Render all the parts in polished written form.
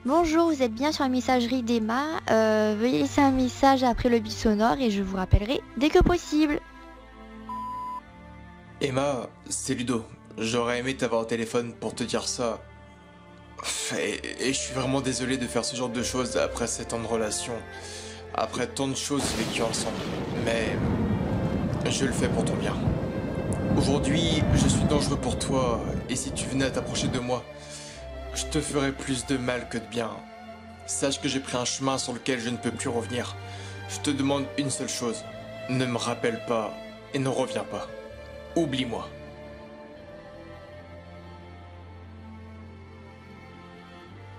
Bonjour, vous êtes bien sur la messagerie d'Emma. Veuillez laisser un message après le bip sonore et je vous rappellerai dès que possible. Emma, c'est Ludo. J'aurais aimé t'avoir au téléphone pour te dire ça. Et je suis vraiment désolé de faire ce genre de choses après 7 ans de relation. Après tant de choses vécues ensemble. Mais je le fais pour ton bien. Aujourd'hui, je suis dangereux pour toi. Et si tu venais à t'approcher de moi, je te ferais plus de mal que de bien. Sache que j'ai pris un chemin sur lequel je ne peux plus revenir. Je te demande une seule chose. Ne me rappelle pas et ne reviens pas. Oublie-moi.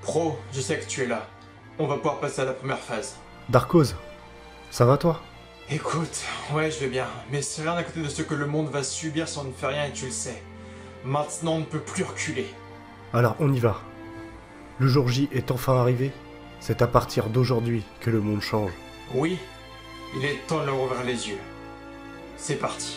Pro, je sais que tu es là. On va pouvoir passer à la première phase. Darkoz, ça va toi? Écoute, ouais, je vais bien. Mais c'est rien à côté de ce que le monde va subir si on ne fait rien et tu le sais. Maintenant, on ne peut plus reculer. Alors on y va. Le jour J est enfin arrivé. C'est à partir d'aujourd'hui que le monde change. Oui, il est temps de leur ouvrir les yeux. C'est parti.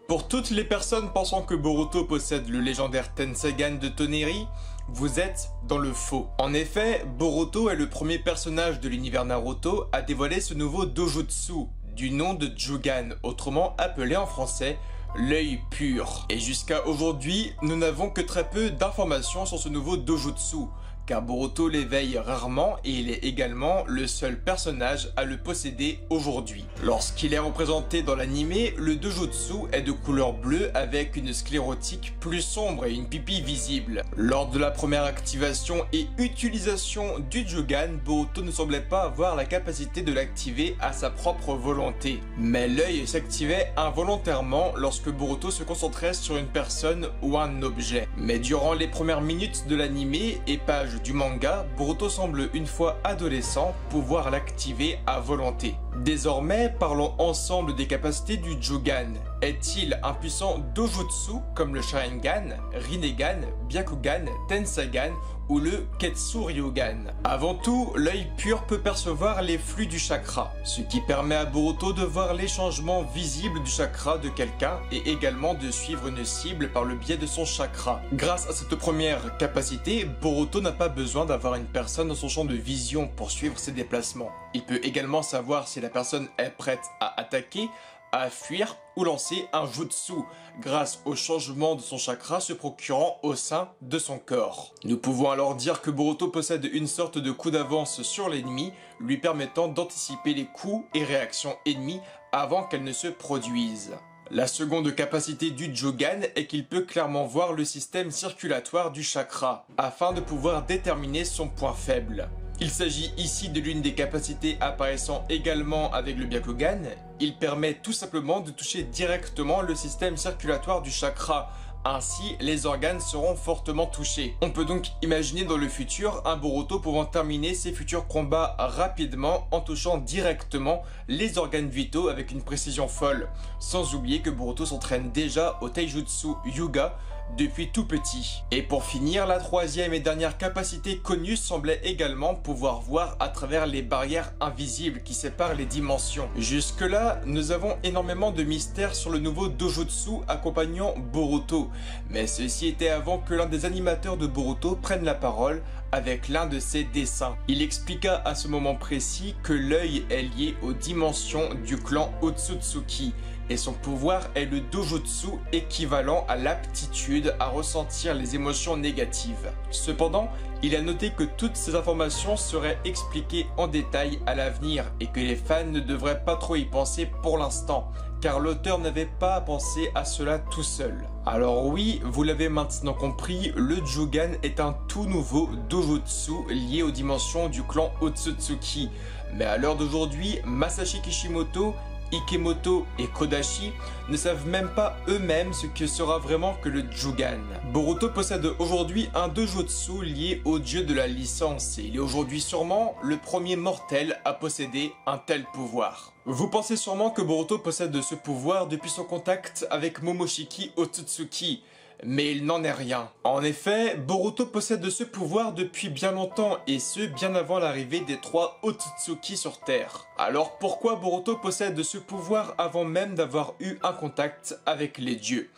Pour toutes les personnes pensant que Boruto possède le légendaire Tensagan de Toneri, vous êtes dans le faux. En effet, Boruto est le premier personnage de l'univers Naruto à dévoiler ce nouveau dojutsu, du nom de Jugan, autrement appelé en français l'œil pur. Et jusqu'à aujourd'hui, nous n'avons que très peu d'informations sur ce nouveau dojutsu, car Boruto l'éveille rarement et il est également le seul personnage à le posséder aujourd'hui. Lorsqu'il est représenté dans l'anime, le dojutsu est de couleur bleue avec une sclérotique plus sombre et une pupille visible. Lors de la première activation et utilisation du Jugan, Boruto ne semblait pas avoir la capacité de l'activer à sa propre volonté. Mais l'œil s'activait involontairement lorsque Boruto se concentrait sur une personne ou un objet. Mais durant les premières minutes de l'anime et pages du manga, Boruto semble une fois adolescent pouvoir l'activer à volonté. Désormais, parlons ensemble des capacités du Jugan. Est-il un puissant dojutsu comme le Sharingan, Rinnegan, Byakugan, Tensagan ou le Ketsu-Ryugan? Avant tout, l'œil pur peut percevoir les flux du chakra, ce qui permet à Boruto de voir les changements visibles du chakra de quelqu'un et également de suivre une cible par le biais de son chakra. Grâce à cette première capacité, Boruto n'a pas besoin d'avoir une personne dans son champ de vision pour suivre ses déplacements. Il peut également savoir si la personne est prête à attaquer, à fuir ou lancer un jutsu grâce au changement de son chakra se procurant au sein de son corps. Nous pouvons alors dire que Boruto possède une sorte de coup d'avance sur l'ennemi, lui permettant d'anticiper les coups et réactions ennemies avant qu'elles ne se produisent. La seconde capacité du Jugan est qu'il peut clairement voir le système circulatoire du chakra, afin de pouvoir déterminer son point faible. Il s'agit ici de l'une des capacités apparaissant également avec le Byakugan. Il permet tout simplement de toucher directement le système circulatoire du chakra. Ainsi, les organes seront fortement touchés. On peut donc imaginer dans le futur un Boruto pouvant terminer ses futurs combats rapidement en touchant directement les organes vitaux avec une précision folle. Sans oublier que Boruto s'entraîne déjà au Taijutsu Yuga depuis tout petit. Et pour finir, la troisième et dernière capacité connue semblait également pouvoir voir à travers les barrières invisibles qui séparent les dimensions. Jusque là, nous avons énormément de mystères sur le nouveau dojutsu accompagnant Boruto, mais ceci était avant que l'un des animateurs de Boruto prenne la parole avec l'un de ses dessins. Il expliqua à ce moment précis que l'œil est lié aux dimensions du clan Otsutsuki, et son pouvoir est le dojutsu équivalent à l'aptitude à ressentir les émotions négatives. Cependant, il a noté que toutes ces informations seraient expliquées en détail à l'avenir et que les fans ne devraient pas trop y penser pour l'instant, car l'auteur n'avait pas à penser à cela tout seul. Alors oui, vous l'avez maintenant compris, le Jugan est un tout nouveau dojutsu lié aux dimensions du clan Otsutsuki. Mais à l'heure d'aujourd'hui, Masashi Kishimoto, Ikemoto et Kodashi ne savent même pas eux-mêmes ce que sera vraiment que le Jugan. Boruto possède aujourd'hui un dojutsu lié au dieu de la licence et il est aujourd'hui sûrement le premier mortel à posséder un tel pouvoir. Vous pensez sûrement que Boruto possède ce pouvoir depuis son contact avec Momoshiki Otsutsuki, mais il n'en est rien. En effet, Boruto possède ce pouvoir depuis bien longtemps, et ce bien avant l'arrivée des 3 Otsutsuki sur Terre. Alors pourquoi Boruto possède ce pouvoir avant même d'avoir eu un contact avec les dieux?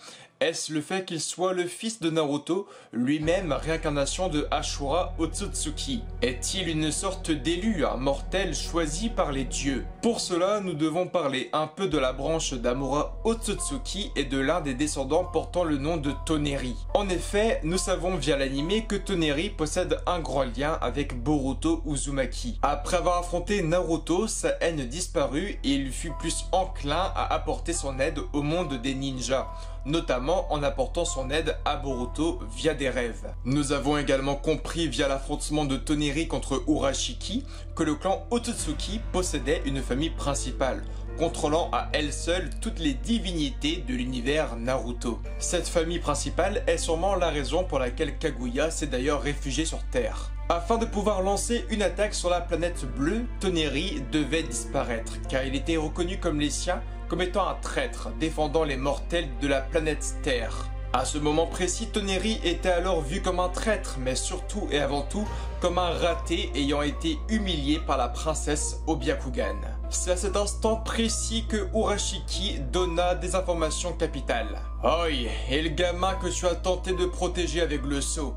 Est-ce le fait qu'il soit le fils de Naruto, lui-même réincarnation de Ashura Otsutsuki? Est-il une sorte d'élu, un mortel choisi par les dieux? Pour cela, nous devons parler un peu de la branche d'Amura Otsutsuki et de l'un des descendants portant le nom de Toneri. En effet, nous savons via l'anime que Toneri possède un grand lien avec Boruto Uzumaki. Après avoir affronté Naruto, sa haine disparut et il fut plus enclin à apporter son aide au monde des ninjas, notamment en apportant son aide à Boruto via des rêves. Nous avons également compris via l'affrontement de Toneri contre Urashiki que le clan Otsutsuki possédait une famille principale, contrôlant à elle seule toutes les divinités de l'univers Naruto. Cette famille principale est sûrement la raison pour laquelle Kaguya s'est d'ailleurs réfugié sur Terre. Afin de pouvoir lancer une attaque sur la planète bleue, Toneri devait disparaître, car il était reconnu comme les siens comme étant un traître défendant les mortels de la planète Terre. À ce moment précis, Toneri était alors vu comme un traître, mais surtout et avant tout comme un raté ayant été humilié par la princesse Obyakugan. C'est à cet instant précis que Urashiki donna des informations capitales. Oi, et le gamin que tu as tenté de protéger avec le sceau,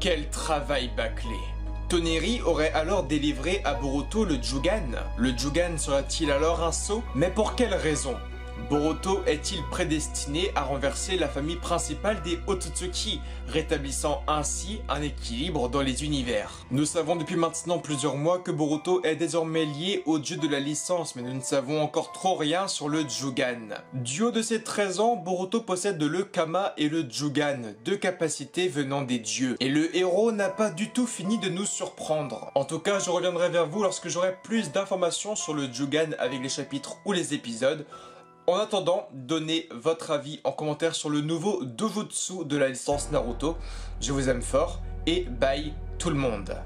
quel travail bâclé! Toneri aurait alors délivré à Boruto le Jugan. Le Jugan sera-t-il alors un sceau? Mais pour quelle raison? Boruto est-il prédestiné à renverser la famille principale des Otsutsuki, rétablissant ainsi un équilibre dans les univers? Nous savons depuis maintenant plusieurs mois que Boruto est désormais lié au dieu de la licence, mais nous ne savons encore trop rien sur le Jugan. Du haut de ses 13 ans, Boruto possède le Kama et le Jugan, 2 capacités venant des dieux. Et le héros n'a pas du tout fini de nous surprendre. En tout cas, je reviendrai vers vous lorsque j'aurai plus d'informations sur le Jugan avec les chapitres ou les épisodes. En attendant, donnez votre avis en commentaire sur le nouveau Dojutsu de la licence Naruto. Je vous aime fort et bye tout le monde.